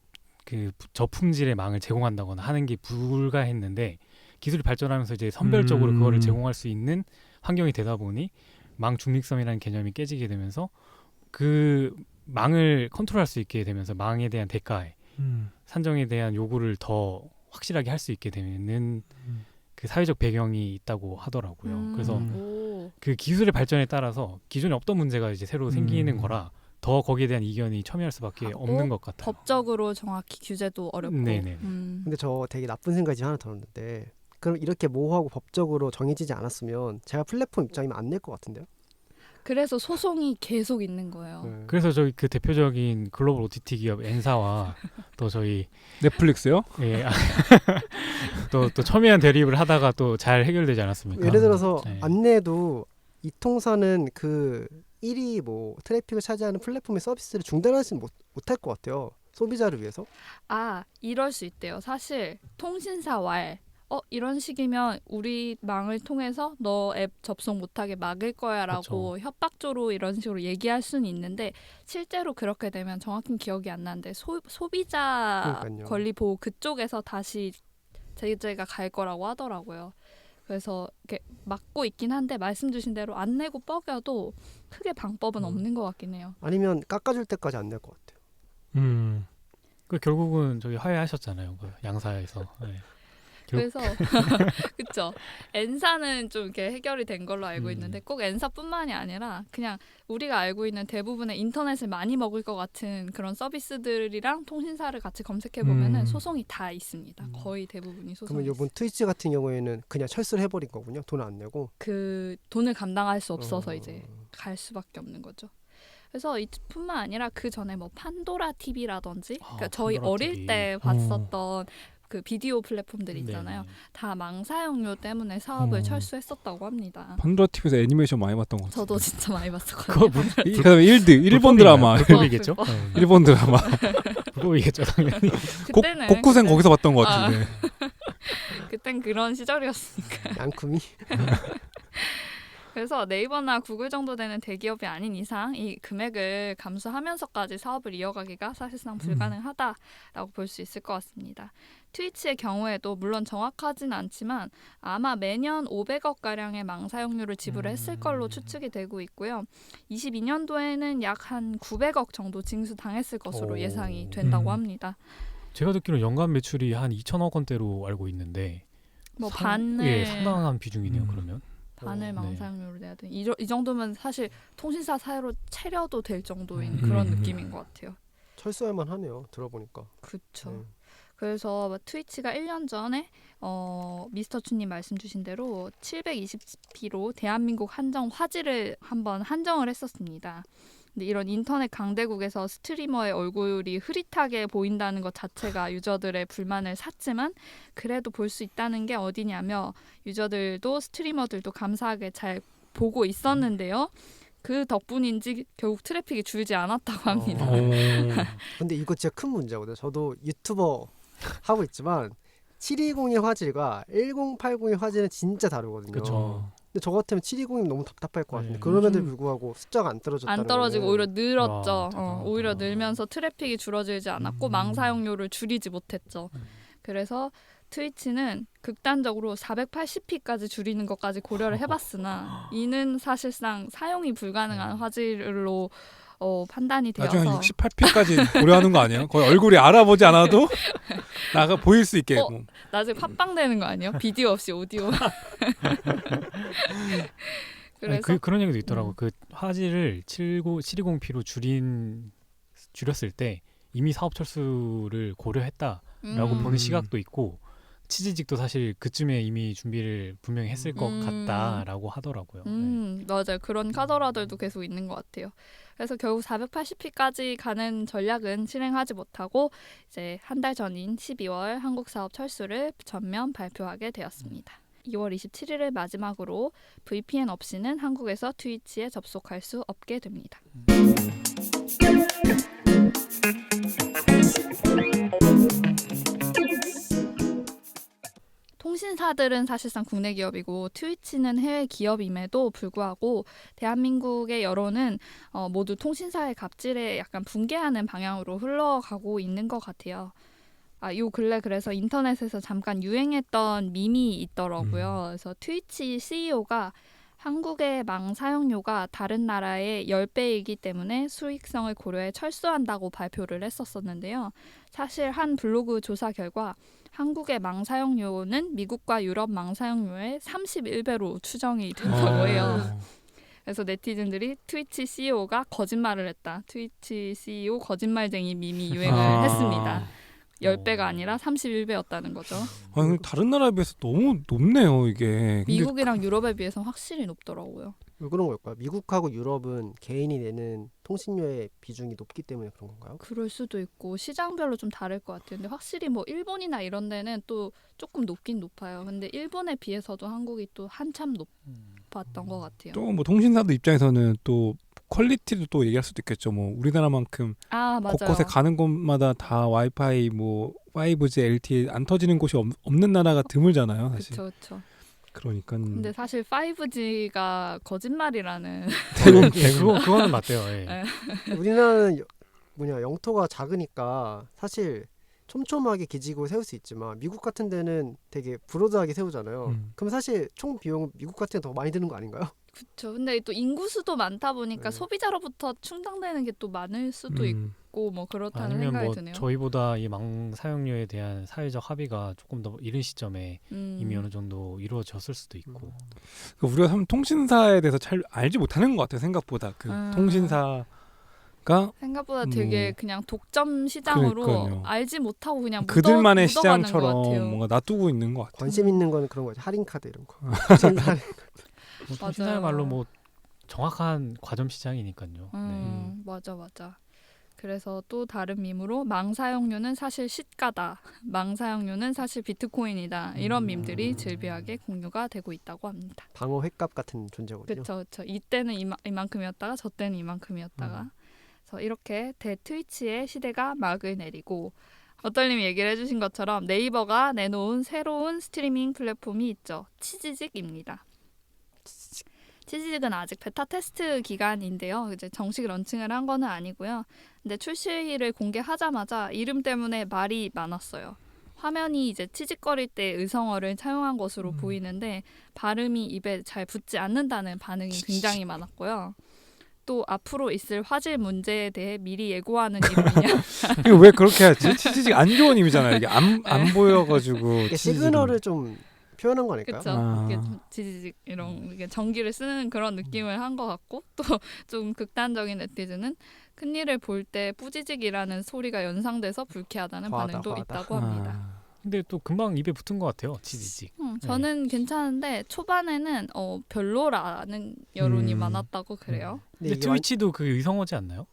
그 저품질의 망을 제공한다거나 하는 게 불가했는데, 기술이 발전하면서 이제 선별적으로 그거를 제공할 수 있는 환경이 되다 보니 망 중립성이라는 개념이 깨지게 되면서 그 망을 컨트롤할 수 있게 되면서 망에 대한 대가에 산정에 대한 요구를 더 확실하게 할 수 있게 되는 그 사회적 배경이 있다고 하더라고요. 그래서 그 기술의 발전에 따라서 기존에 없던 문제가 이제 새로 생기는 거라 더 거기에 대한 이견이 첨예할 수밖에 없는 것 같아요.
법적으로 정확히 규제도 어렵고.
네네.
근데 저 되게 나쁜 생각이 하나 들었는데, 그럼 이렇게 모호하고 법적으로 정해지지 않았으면 제가 플랫폼 입장이면 안 낼 것 같은데요?
그래서 소송이 계속 있는 거예요.
그래서 저희 그 대표적인 글로벌 OTT 기업 N사와 또 저희
넷플릭스요?
예, 또 첨예한 대립을 하다가 또 잘 해결되지 않았습니까?
예를 들어서
네.
안 내도 이 통사는 그 1위 뭐 트래픽을 차지하는 플랫폼의 서비스를 중단하지는 못할 것 같아요. 소비자를 위해서.
이럴 수 있대요. 사실 통신사 왈 이런 식이면 우리 망을 통해서 너 앱 접속 못하게 막을 거야라고
그쵸.
협박조로 이런 식으로 얘기할 수는 있는데, 실제로 그렇게 되면 정확히 기억이 안 나는데 소비자
그러니까요.
권리 보호 그쪽에서 다시 제재가 갈 거라고 하더라고요. 그래서 이렇게 막고 있긴 한데 말씀 주신 대로 안 내고 뻐겨도 크게 방법은 없는 것 같긴 해요.
아니면 깎아줄 때까지 안 낼 것 같아요.
그 결국은 저기 화해하셨잖아요. 그 양사에서. 네.
그래서 그쵸. N사는 좀 이렇게 해결이 된 걸로 알고 있는데 꼭 N사뿐만이 아니라 그냥 우리가 알고 있는 대부분의 인터넷을 많이 먹을 것 같은 그런 서비스들이랑 통신사를 같이 검색해 보면은 소송이 다 있습니다. 거의 대부분이 소송이
그러면 이번
있어요.
트위치 같은 경우에는 그냥 철수를 해버린 거군요. 돈 안 내고.
그 돈을 감당할 수 없어서 이제 갈 수밖에 없는 거죠. 그래서 이뿐만 아니라 그 전에 뭐 판도라 TV라든지 그러니까 저희
판도라
어릴
TV.
때 봤었던 그 비디오 플랫폼들 있잖아요.
네네.
다 망 사용료 때문에 사업을 철수했었다고 합니다.
판도라 TV에서 애니메이션 많이 봤던 것 같아요.
저도 진짜 많이
그거
봤었거든요.
그다음에 일본 드라마,
불법이겠죠?
불법.
네.
일본 드라마
불법이겠죠 당연히.
그때는
곡구생 거기서 봤던 것 같은데.
그땐 그런 시절이었으니까.
양큼이.
그래서 네이버나 구글 정도 되는 대기업이 아닌 이상 이 금액을 감수하면서까지 사업을 이어가기가 사실상 불가능하다라고 볼 수 있을 것 같습니다. 트위치의 경우에도 물론 정확하진 않지만 아마 매년 500억 가량의 망 사용료를 지불했을 걸로 추측이 되고 있고요. 22년도에는 약 한 900억 정도 징수당했을 것으로 예상이 된다고 합니다.
제가 듣기로 연간 매출이 한 2천억 원대로 알고 있는데
뭐 반을
상당한 비중이네요. 그러면
반을
네.
망사용료로 내야 돼. 이 정도면 사실 통신사 사유로 체려도 될 정도인
음.
그런 느낌인 것 같아요.
철수할만 하네요. 들어보니까.
그렇죠.
네.
그래서 트위치가 1년 전에 미스터 추님 말씀 주신 대로 720p로 대한민국 한정 화질을 한번 한정을 했었습니다. 근데 이런 인터넷 강대국에서 스트리머의 얼굴이 흐릿하게 보인다는 것 자체가 유저들의 불만을 샀지만 그래도 볼 수 있다는 게 어디냐며 유저들도 스트리머들도 감사하게 잘 보고 있었는데요. 그 덕분인지 결국 트래픽이 줄지 않았다고 합니다.
근데 이거 진짜 큰 문제거든요. 저도 유튜버 하고 있지만 720의 화질과 1080의 화질은 진짜 다르거든요.
그렇죠.
근데 저 같으면 720이면 너무 답답할 것 같은데
네.
그럼에도 불구하고 숫자가 안 떨어졌다는
안 떨어지고
거는
오히려 늘었죠.
와, 대단하다.
오히려 늘면서 트래픽이 줄어들지 않았고 망사용료를 줄이지 못했죠. 그래서 트위치는 극단적으로 480p까지 줄이는 것까지 고려를 해봤으나 이는 사실상 사용이 불가능한 화질로 판단이
나중에
되어서
68p까지 고려하는 거 아니에요? 거의 얼굴이 알아보지 않아도 나가 보일 수 있게. 뭐.
나중에 팟빵 되는 거 아니에요? 비디오 없이 오디오. 그래서
그런 얘기도 있더라고. 그 화질을 720p로 줄였을 때 이미 사업 철수를 고려했다라고 보는 시각도 있고 치지직도 사실 그쯤에 이미 준비를 분명히 했을 것 같다라고 하더라고요.
맞아요. 그런 카더라들도 계속 있는 것 같아요. 그래서 결국 480p까지 가는 전략은 실행하지 못하고 이제 한 달 전인 12월 한국 사업 철수를 전면 발표하게 되었습니다. 2월 27일을 마지막으로 VPN 없이는 한국에서 트위치에 접속할 수 없게 됩니다. 통신사들은 사실상 국내 기업이고 트위치는 해외 기업임에도 불구하고 대한민국의 여론은 모두 통신사의 갑질에 약간 붕괴하는 방향으로 흘러가고 있는 것 같아요. 요 근래 그래서 인터넷에서 잠깐 유행했던 밈이 있더라고요. 그래서 트위치 CEO가 한국의 망 사용료가 다른 나라의 10배이기 때문에 수익성을 고려해 철수한다고 발표를 했었는데요. 사실 한 블로그 조사 결과 한국의 망 사용료는 미국과 유럽 망 사용료의 31배로 추정이 된다고 해요. 그래서 네티즌들이 트위치 CEO가 거짓말을 했다. 트위치 CEO 거짓말쟁이 밈이 유행을 했습니다. 10배가 아니라 31배였다는 거죠.
아니, 다른 나라에 비해서 너무 높네요 이게. 근데
미국이랑 유럽에 비해서 확실히 높더라고요.
왜 그런 걸까요? 미국하고 유럽은 개인이 내는 통신료의 비중이 높기 때문에 그런 건가요?
그럴 수도 있고 시장별로 좀 다를 것 같아요. 근데 확실히 뭐 일본이나 이런 데는 또 조금 높긴 높아요. 근데 일본에 비해서도 한국이 또 한참 높았던 것 같아요.
또 뭐 통신사들 입장에서는 또 퀄리티도 또 얘기할 수도 있겠죠. 뭐 우리나라만큼
맞아요.
곳곳에 가는 곳마다 다 와이파이 뭐 5G, LTE 안 터지는 곳이 없는 나라가 드물잖아요, 사실.
그렇죠.
그러니까.
근데 사실 5G가 거짓말이라는.
그거는 맞대요. 예.
우리나라는 영토가 작으니까 사실 촘촘하게 기지국을 세울 수 있지만 미국 같은 데는 되게 브로드하게 세우잖아요. 그럼 사실 총 비용은 미국 같은 게 더 많이 드는 거 아닌가요?
그렇죠. 근데 또 인구수도 많다 보니까
네.
소비자로부터 충당되는 게 또 많을 수도 있고 뭐 그렇다는
아니면
생각이
뭐
드네요.
저희보다 이 망 사용료에 대한 사회적 합의가 조금 더 이른 시점에
음.
이미 어느 정도 이루어졌을 수도 있고.
우리가 통신사에 대해서 잘 알지 못하는 것 같아요. 생각보다 그 통신사가
생각보다 되게 그냥 독점 시장으로
그러니까요.
알지 못하고 그냥
그들만의
묻어가는 것
시장처럼
같아요.
뭔가 놔두고 있는 것 같아요.
관심 있는 거는 그런 거죠. 할인 카드 이런 거.
통신사야말로 뭐 정확한 과점 시장이니까요.
맞아. 그래서 또 다른 밈으로 망 사용료는 사실 시가다. 망 사용료는 사실 비트코인이다. 이런 밈들이 즐비하게 공유가 되고 있다고 합니다.
방어 횟값 같은 존재거든요.
그렇죠. 이때는 이만큼이었다가 저 때는 이만큼이었다가. 그래서 이렇게 대트위치의 시대가 막을 내리고 어떨님이 얘기를 해주신 것처럼 네이버가 내놓은 새로운 스트리밍 플랫폼이 있죠. 치지직입니다. 치지직은 아직 베타 테스트 기간인데요. 이제 정식 런칭을 한 거는 아니고요. 근데 출시를 공개하자마자 이름 때문에 말이 많았어요. 화면이 이제 치직거릴 때 의성어를 차용한 것으로 보이는데 발음이 입에 잘 붙지 않는다는 반응이 굉장히 많았고요. 또 앞으로 있을 화질 문제에 대해 미리 예고하는 이름이냐.
이거 왜 그렇게 하지? 치지직 안 좋은 의미잖아요. 이게 안 보여가지고
시그널을 좀 표현한 거 아닐까요?
그쵸.
아.
이게 좀 지지직 이런 이게 전기를 쓰는 그런 느낌을 한 것 같고 또 좀 극단적인 네티즌은 큰일을 볼 때 뿌지직이라는 소리가 연상돼서 불쾌하다는
과하다,
반응도
과하다.
있다고 합니다.
아.
근데 또 금방 입에 붙은 것 같아요. 치즈직.
저는 괜찮은데 초반에는 별로라는 여론이 많았다고 그래요.
근데
근데
이게 완-
트위치도 그 의성어지 않나요?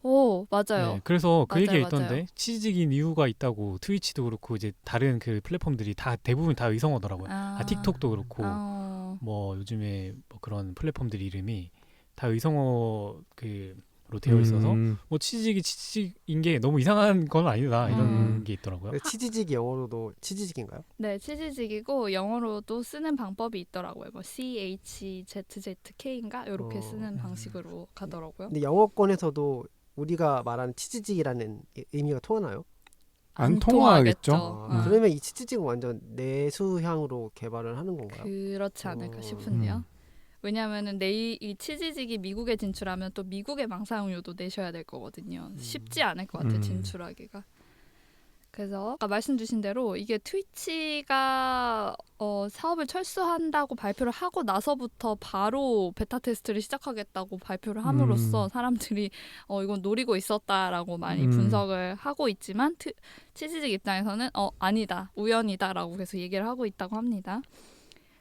오 맞아요.
네, 그래서 그
맞아요,
얘기가 있던데
맞아요.
치즈직인 이유가 있다고 트위치도 그렇고 이제 다른 그 플랫폼들이 다 대부분 다 의성어더라고요. 틱톡도 그렇고 뭐 요즘에 뭐 그런 플랫폼들 이름이 다 의성어 그로 되어 있어서 뭐 치즈직이 치즈직인 게 너무 이상한 건 아니다 이런 게 있더라고요.
그 치즈직이 영어로도 치즈직인가요?
네, 치즈직이고 영어로도 쓰는 방법이 있더라고요. 뭐 CHZZK인가 이렇게 쓰는 방식으로 가더라고요.
근데 영어권에서도 우리가 말하는 치즈직이라는 의미가 통하나요?
안 통하겠죠.
통하겠죠.
그러면 이 치즈직은 완전 내수향으로 개발을 하는 건가요?
그렇지 않을까
어.
싶은데요. 왜냐하면은 이 치즈직이 미국에 진출하면 또 미국의 망사용료도 내셔야 될 거거든요. 쉽지 않을 것 같아요. 진출하기가. 그래서 아까 말씀 주신 대로 이게 트위치가 사업을 철수한다고 발표를 하고 나서부터 바로 베타 테스트를 시작하겠다고 발표를 함으로써 사람들이 이건 노리고 있었다라고 많이 분석을 하고 있지만 치즈직 입장에서는 아니다, 우연이다라고 계속 얘기를 하고 있다고 합니다.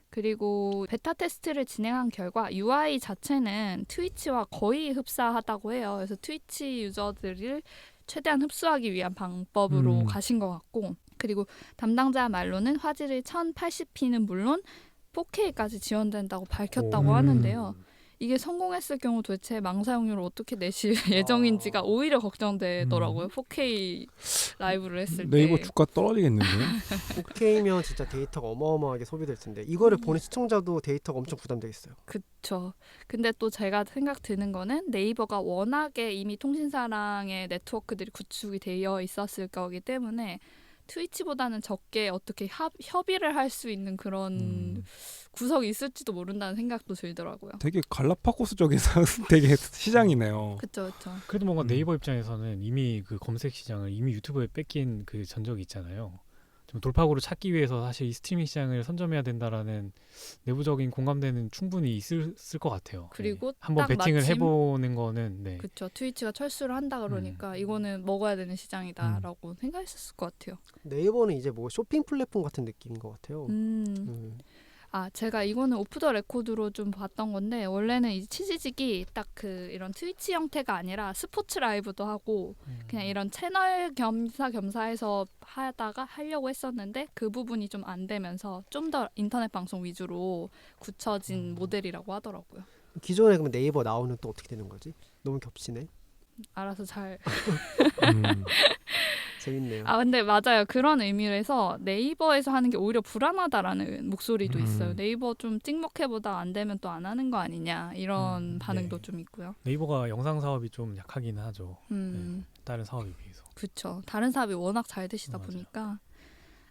그리고 베타 테스트를 진행한 결과 UI 자체는 트위치와 거의 흡사하다고 해요. 그래서 트위치 유저들을 최대한 흡수하기 위한 방법으로 가신 것 같고, 그리고 담당자 말로는 화질이 1080p는 물론 4K까지 지원된다고 밝혔다고 하는데요. 이게 성공했을 경우 도대체 망사용료를 어떻게 내실 예정인지가 오히려 걱정되더라고요. 4K 라이브를 했을 때.
네이버 주가 떨어지겠는데.
4K면 진짜 데이터가 어마어마하게 소비될 텐데 이거를 보는 시청자도 데이터가 엄청 부담되겠어요.
그쵸. 근데 또 제가 생각 드는 거는 네이버가 워낙에 이미 통신사랑의 네트워크들이 구축이 되어 있었을 거기 때문에 트위치보다는 적게 어떻게 협의를 할 수 있는 그런 구석이 있을지도 모른다는 생각도 들더라고요.
되게 갈라파고스적인 되게 시장이네요.
그쵸, 그쵸.
그래도 뭔가 네이버 입장에서는 이미 그 검색 시장을 이미 유튜브에 뺏긴 그 전적이 있잖아요. 좀 돌파구를 찾기 위해서 사실 이 스트리밍 시장을 선점해야 된다라는 내부적인 공감대는 충분히 있을 것 같아요.
그리고
한번
딱
배팅을
마침
해보는 거는 네.
그쵸. 트위치가 철수를 한다 그러니까 이거는 먹어야 되는 시장이다라고 생각했을 것 같아요.
네이버는 이제 뭐 쇼핑 플랫폼 같은 느낌인 것 같아요.
제가 이거는 오프 더 레코드로 좀 봤던 건데 원래는 이 치즈직이 딱 그 이런 트위치 형태가 아니라 스포츠 라이브도 하고 그냥 이런 채널 겸사해서 하다가 하려고 했었는데 그 부분이 좀 안 되면서 좀 더 인터넷 방송 위주로 굳혀진 모델이라고 하더라고요.
기존에 그러면 네이버 나오는 또 어떻게 되는 거지? 너무 겹치네.
알아서 잘.
재밌네요.
근데 맞아요. 그런 의미에서 네이버에서 하는 게 오히려 불안하다라는 목소리도 있어요. 네이버 좀 찍먹해보다 안 되면 또 안 하는 거 아니냐 이런 반응도
네.
좀 있고요.
네이버가 영상 사업이 좀 약하긴 하죠. 네, 다른 사업에 비해서.
그렇죠. 다른 사업이 워낙 잘 되시다
맞아요.
보니까.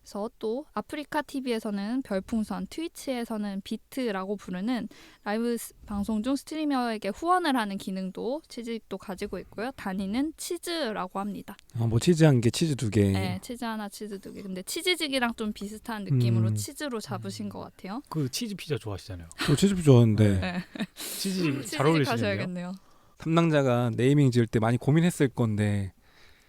그래서 또 아프리카 TV에서는 별풍선, 트위치에서는 비트라고 부르는 라이브 방송 중 스트리머에게 후원을 하는 기능도 치즈직도 가지고 있고요. 단위는 치즈라고 합니다.
뭐 치즈 한 개, 치즈 두 개.
네, 치즈 하나, 치즈 두 개. 근데 치즈직이랑 좀 비슷한 느낌으로 치즈로 잡으신 것 같아요.
그 치즈 피자 좋아하시잖아요.
저 치즈 좋아하는데
네.
치즈 잘
치즈직
어울리시는데요.
하셔야겠네요.
담당자가 네이밍 지을 때 많이 고민했을 건데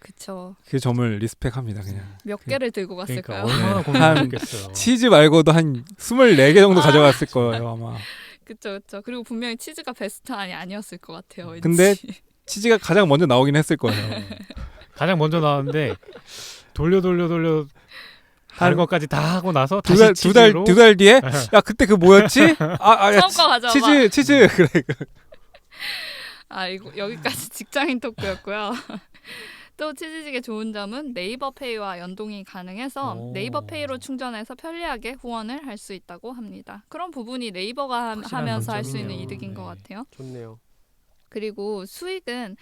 그쵸.
그 점을 리스펙합니다 그냥.
몇 개를 들고 갔을까요?
그러니까 얼마나
한
고민했겠어요.
치즈 말고도 한 24개 정도 가져갔을 거예요 아마.
그쵸. 그리고 분명히 치즈가 베스트 아니었을 것 같아요. 왠지.
근데 치즈가 가장 먼저 나오긴 했을 거예요.
가장 먼저 나왔는데 돌려 다른 것까지 다 하고 나서 다시
두 달 뒤에 야 그때 그 뭐였지? 야,
처음 거 가져와봐.
치즈 그래.
이거 여기까지 직장인 토크였고요. 또 치즈직의 좋은 점은 네이버 페이와 연동이 가능해서 네이버 페이로 충전해서 편리하게 후원을 할 수 있다고 합니다. 그런 부분이 네이버가 하면서 할 수 있는
장점이네요.
이득인
네.
것 같아요.
좋네요.
그리고 수익은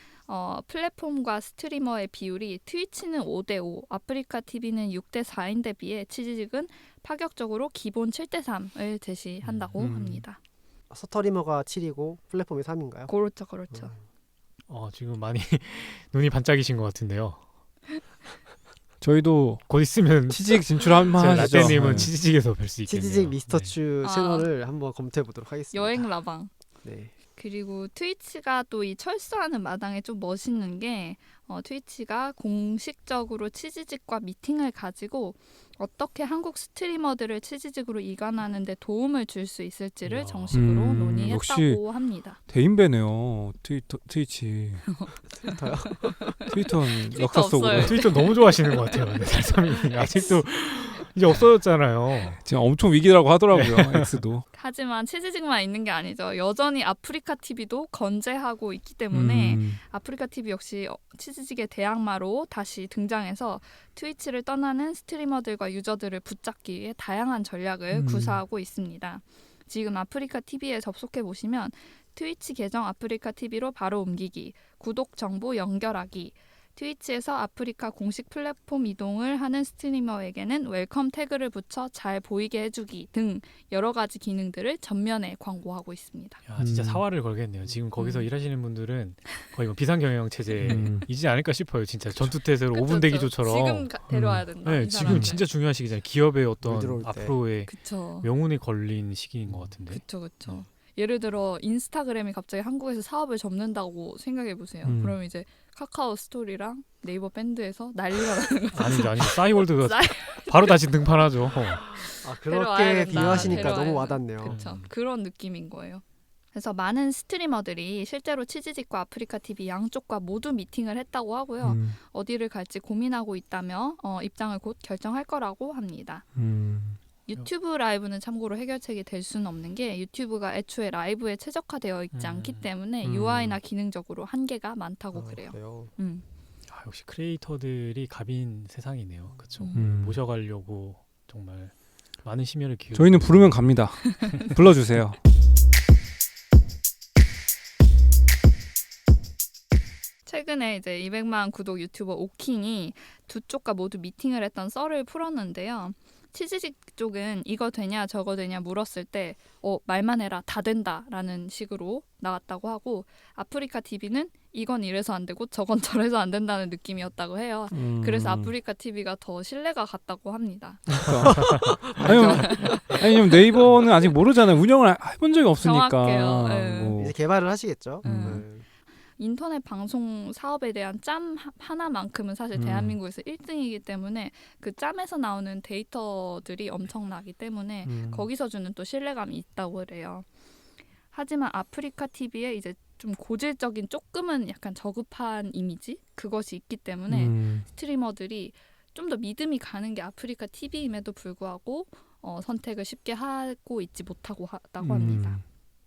플랫폼과 스트리머의 비율이 트위치는 5대5, 아프리카 TV는 6대4인데 비해 치즈직은 파격적으로 기본 7대3을 제시한다고 합니다.
스트리머가 7이고 플랫폼이 3인가요?
그렇죠.
지금 많이 눈이 반짝이신 것 같은데요.
저희도
곧 있으면
치즈직 진출 한번 하시죠.
라떼님은
네.
치즈직에서 뵐 수 있겠네요.
치즈직 미스터츄
아.
채널을 한번 검토해 보도록 하겠습니다.
여행 라방.
네.
그리고 트위치가 또 이 철수하는 마당에 좀 멋있는 게 트위치가 공식적으로 치즈직과 미팅을 가지고 어떻게 한국 스트리머들을 치즈직으로 이관하는 데 도움을 줄 수 있을지를
이야.
정식으로 논의했다고
역시
합니다.
대인배네요. 트위치.
트위터요?
트위터는
트위터
역사 속으로
없어요.
트위터 너무 좋아하시는 것 같아요. 근데 달섬이 아직도 이제 없어졌잖아요.
지금 엄청 위기라고 하더라고요. X도.
하지만 치즈직만 있는 게 아니죠. 여전히 아프리카 TV도 건재하고 있기 때문에 아프리카 TV 역시 치즈직의 대항마로 다시 등장해서 트위치를 떠나는 스트리머들과 유저들을 붙잡기 위해 다양한 전략을 구사하고 있습니다. 지금 아프리카 TV에 접속해 보시면 트위치 계정 아프리카 TV로 바로 옮기기, 구독 정보 연결하기, 트위치에서 아프리카 공식 플랫폼 이동을 하는 스트리머에게는 웰컴 태그를 붙여 잘 보이게 해주기 등 여러 가지 기능들을 전면에 광고하고 있습니다.
야, 진짜 사활을 걸겠네요. 지금 거기서
음.
일하시는 분들은 거의 뭐 비상경영 체제이지 않을까 싶어요. 진짜 전투태세로 5분 대기조처럼.
지금 데려와야 된다.
네,
이
지금
사람을.
진짜 중요한 시기잖아요. 기업의 어떤
들어올 때.
앞으로의
그쵸.
명운이 걸린 시기인 것 같은데.
그쵸. 예를 들어 인스타그램이 갑자기 한국에서 사업을 접는다고 생각해 보세요. 그러면 이제 카카오 스토리랑 네이버 밴드에서 난리가 나는 거죠.
아니죠. 싸이월드가 바로 다시 등판하죠.
아
데려와야
그렇게
된다.
비유하시니까
데려와야
너무
된다.
와닿네요.
그렇죠. 그런 느낌인 거예요. 그래서 많은 스트리머들이 실제로 치즈직과 아프리카 TV 양쪽과 모두 미팅을 했다고 하고요. 어디를 갈지 고민하고 있다며 입장을 곧 결정할 거라고 합니다. 유튜브 라이브는 참고로 해결책이 될 수는 없는 게 유튜브가 애초에 라이브에 최적화되어 있지 않기 때문에 UI나 기능적으로 한계가 많다고 그래요.
아, 역시 크리에이터들이 갑인 세상이네요. 그렇죠.
음.
모셔가려고 정말 많은 심혈을 기울이고
저희는 부르면 갑니다. 불러주세요.
최근에 이제 200만 구독 유튜버 오킹이 두 쪽과 모두 미팅을 했던 썰을 풀었는데요. 치즈직 쪽은 이거 되냐 저거 되냐 물었을 때 말만 해라 다 된다라는 식으로 나왔다고 하고 아프리카 TV는 이건 이래서 안 되고 저건 저래서 안 된다는 느낌이었다고 해요. 그래서 아프리카 TV가 더 신뢰가 갔다고 합니다.
아니면 네이버는 아직 모르잖아요. 운영을 해본 적이 없으니까.
정확해요. 네.
뭐.
이제 개발을 하시겠죠.
인터넷 방송 사업에 대한 짬 하나만큼은 사실 대한민국에서 1등이기 때문에 그 짬에서 나오는 데이터들이 엄청나기 때문에 거기서 주는 또 신뢰감이 있다고 그래요. 하지만 아프리카 TV에 이제 좀 고질적인 조금은 약간 저급한 이미지 그것이 있기 때문에 스트리머들이 좀 더 믿음이 가는 게 아프리카 TV임에도 불구하고 선택을 쉽게 하고 있지 못하고 하다고 합니다.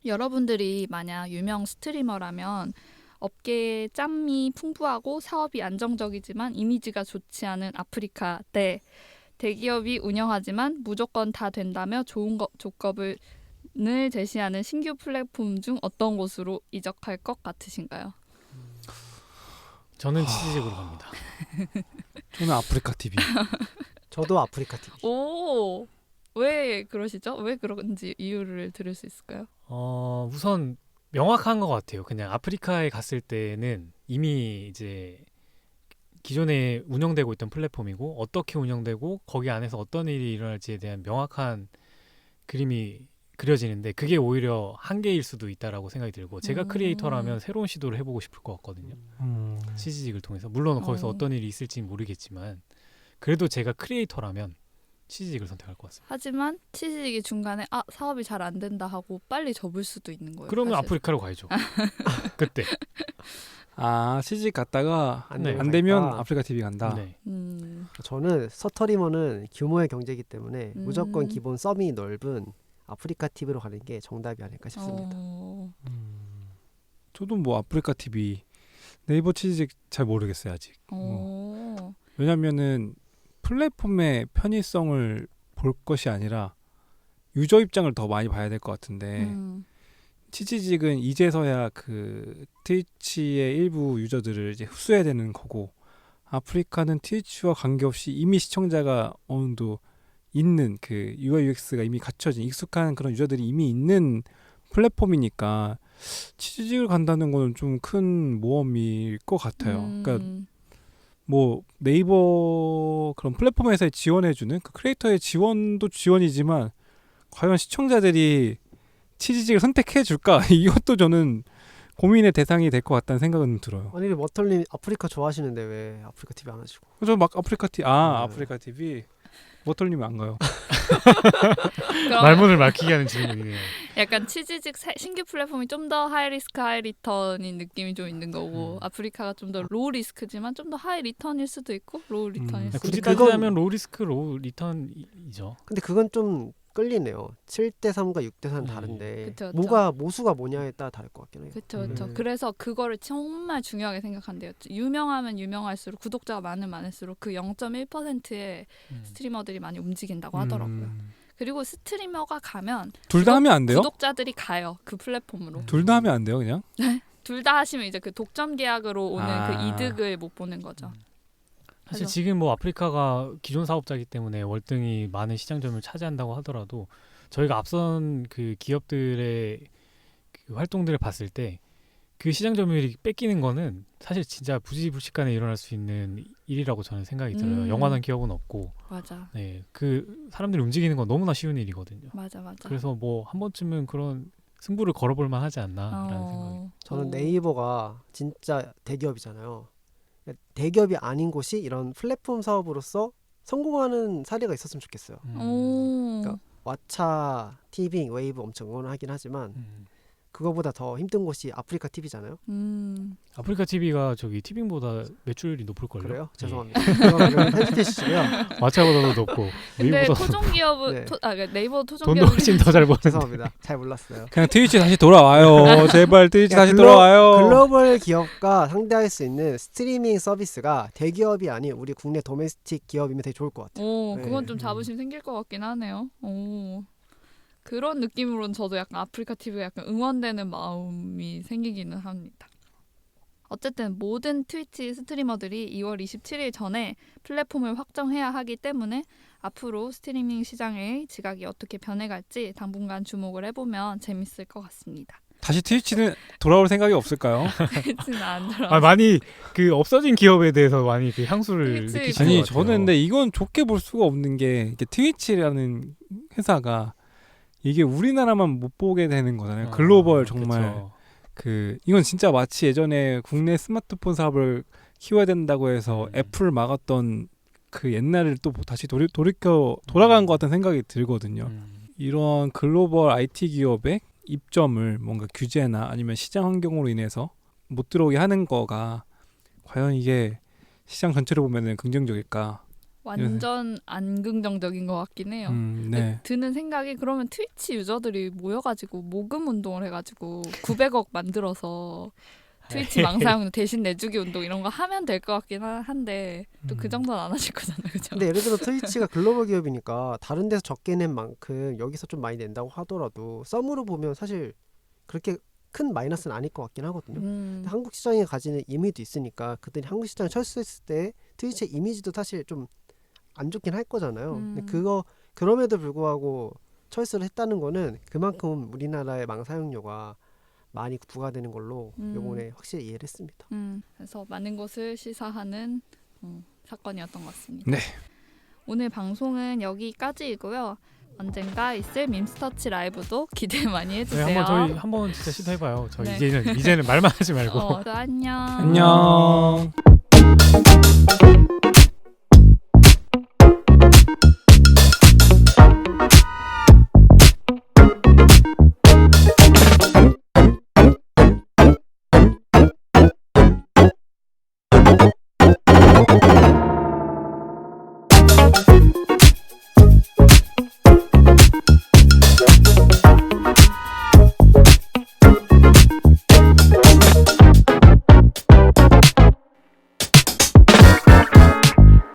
여러분들이 만약 유명 스트리머라면 업계의 짬이 풍부하고 사업이 안정적이지만 이미지가 좋지 않은 아프리카 때 대기업이 운영하지만 무조건 다 된다며 좋은 조건을 제시하는 신규 플랫폼 중 어떤 곳으로 이적할 것 같으신가요?
저는 치즈직으로 갑니다.
저는 아프리카 TV.
저도 아프리카 TV.
오, 왜 그러시죠? 왜 그런지 이유를 들을 수 있을까요?
우선 명확한 것 같아요. 그냥 아프리카에 갔을 때는 이미 이제 기존에 운영되고 있던 플랫폼이고 어떻게 운영되고 거기 안에서 어떤 일이 일어날지에 대한 명확한 그림이 그려지는데 그게 오히려 한계일 수도 있다라고 생각이 들고 제가 크리에이터라면 새로운 시도를 해보고 싶을 것 같거든요. 치즈직을 통해서 물론 거기서 어떤 일이 있을지는 모르겠지만 그래도 제가 크리에이터라면 치즈직을 선택할 것 같습니다.
하지만 치즈직이 중간에 사업이 잘 안 된다 하고 빨리 접을 수도 있는 거예요.
그러면
사실.
아프리카로 가야죠. 그때.
치즈직 갔다가
안
안 되면
가니까.
아프리카 TV 간다.
네.
저는 서터리머는 규모의 경제이기 때문에 무조건 기본 썸이 넓은 아프리카 TV로 가는 게 정답이 아닐까 싶습니다.
저도 뭐 아프리카 TV, 네이버 치즈직 잘 모르겠어요 아직. 왜냐면은 플랫폼의 편의성을 볼 것이 아니라 유저 입장을 더 많이 봐야 될 것 같은데 치즈직은 이제서야 그 트위치의 일부 유저들을 이제 흡수해야 되는 거고 아프리카는 트위치와 관계없이 이미 시청자가 어느 정도 있는 그 UI UX가 이미 갖춰진 익숙한 그런 유저들이 이미 있는 플랫폼이니까 치즈직을 간다는 거는 좀 큰 모험일 것 같아요. 그러니까 뭐 네이버 그런 플랫폼에서 지원해주는 그 크리에이터의 지원도 지원이지만 과연 시청자들이 치지직을 선택해줄까 이것도 저는 고민의 대상이 될 것 같다는 생각은 들어요.
아니 머털님 아프리카 좋아하시는데 왜 아프리카 TV 안 하시고?
저 막 아프리카 TV
네.
아프리카 TV 머털님이 안 가요.
그러면
말문을 막히게 하는 질문이네요.
약간 치지직 신규 플랫폼이 좀 더 하이 리스크 하이 리턴인 느낌이 좀 있는 거고 아프리카가 좀 더 로우 리스크지만 좀 더 하이 리턴일 수도 있고 로우 리턴일 수도
굳이
있고.
따지자면 로우 리스크 로우 리턴이죠.
근데 그건 좀 끌리네요. 7대 3과 6대 3은
네.
다른데
그쵸.
뭐가 모수가 뭐냐에 따라 다를 것 같긴 해요.
그렇죠, 그렇죠.
음.
그래서 그거를 정말 중요하게 생각한대요. 유명하면 유명할수록 구독자가 많으면 많을수록 그 0.1%의 스트리머들이 많이 움직인다고 하더라고요. 그리고 스트리머가 가면
둘 다 하면 안 돼요?
구독자들이 가요 그 플랫폼으로.
둘 다 하면 안 돼요, 그냥?
둘 다 하시면 이제 그 독점 계약으로 오는
아.
그 이득을 못 보는 거죠.
사실
그래서-
지금 뭐 아프리카가 기존 사업자이기 때문에 월등히 많은 시장 점유율을 차지한다고 하더라도 저희가 앞선 그 기업들의 그 활동들을 봤을 때 그 시장 점유율이 뺏기는 거는 사실 진짜 부지불식간에 일어날 수 있는 일이라고 저는 생각이 들어요. 영원한 기업은 없고,
맞아,
네, 그 사람들이 움직이는 건 너무나 쉬운 일이거든요.
맞아.
그래서 뭐 한 번쯤은 그런 승부를 걸어볼 만하지 않나라는 생각이.
저는 네이버가 진짜 대기업이잖아요. 대기업이 아닌 곳이 이런 플랫폼 사업으로서 성공하는 사례가 있었으면 좋겠어요.
오.
그러니까 왓챠, 티빙, 웨이브 엄청 응원하긴 하지만 그거보다 더 힘든 곳이 아프리카 TV잖아요.
아프리카 TV가 저기 티빙보다 매출이 높을걸요?
그래요?
네.
죄송합니다. 그건 편집해 주시고요.
왓챠보다도 높고
근데
네이버보다
토종 기업은
네.
네이버 토종
돈도
기업은
훨씬 더 잘 버는데.
죄송합니다. 잘 몰랐어요.
그냥 트위치 다시 돌아와요. 제발 트위치
야,
다시
글로-
돌아와요.
글로벌 기업과 상대할 수 있는 스트리밍 서비스가 대기업이 아닌 우리 국내 도메스틱 기업이면 되게 좋을 것 같아요.
오,
네.
그건 좀 자부심 생길 것 같긴 하네요. 오. 그런 느낌으로는 저도 약간 아프리카 TV가 약간 응원되는 마음이 생기기는 합니다. 어쨌든 모든 트위치 스트리머들이 2월 27일 전에 플랫폼을 확정해야 하기 때문에 앞으로 스트리밍 시장의 지각이 어떻게 변해갈지 당분간 주목을 해보면 재밌을 것 같습니다.
다시 트위치는 돌아올 생각이 없을까요?
트위치는 안 들어.
많이 그 없어진 기업에 대해서 많이 그 향수를
트위치
느끼시는
아니
것 같아요.
저는 근데 이건 좋게 볼 수가 없는 게 이게 트위치라는 회사가 이게 우리나라만 못 보게 되는 거잖아요. 글로벌 정말
그쵸.
그 이건 진짜 마치 예전에 국내 스마트폰 사업을 키워야 된다고 해서 애플을 막았던 그 옛날을 또 다시 돌이켜 돌아간 것 같은 생각이 들거든요. 이런 글로벌 IT 기업의 입점을 뭔가 규제나 아니면 시장 환경으로 인해서 못 들어오게 하는 거가 과연 이게 시장 전체를 보면은 긍정적일까?
완전 안 긍정적인 것 같긴 해요.
네.
드는 생각이 그러면 트위치 유저들이 모여가지고 모금 운동을 해가지고 900억 만들어서 트위치 망사용 대신 내주기 운동 이런 거 하면 될 것 같긴 한데 또 그 정도는 안 하실 거잖아요, 그죠?
근데 예를 들어 트위치가 글로벌 기업이니까 다른 데서 적게 낸 만큼 여기서 좀 많이 낸다고 하더라도 썸으로 보면 사실 그렇게 큰 마이너스는 아닐 것 같긴 하거든요. 근데 한국 시장에 가지는 이미지도 있으니까 그들이 한국 시장에 철수했을 때 트위치의 이미지도 사실 좀 안 좋긴 할 거잖아요. 근데 그럼에도 불구하고 철수를 했다는 거는 그만큼 우리나라의 망 사용료가 많이 부과되는 걸로 이번에 확실히 이해를 했습니다.
그래서 많은 것을 시사하는 사건이었던 것 같습니다.
네.
오늘 방송은 여기까지이고요. 언젠가 있을 밈스터치 라이브도 기대 많이 해주세요.
네, 저희 한번 진짜 시도해봐요. 저희
네.
이제는 말만 하지 말고.
안녕.
안녕.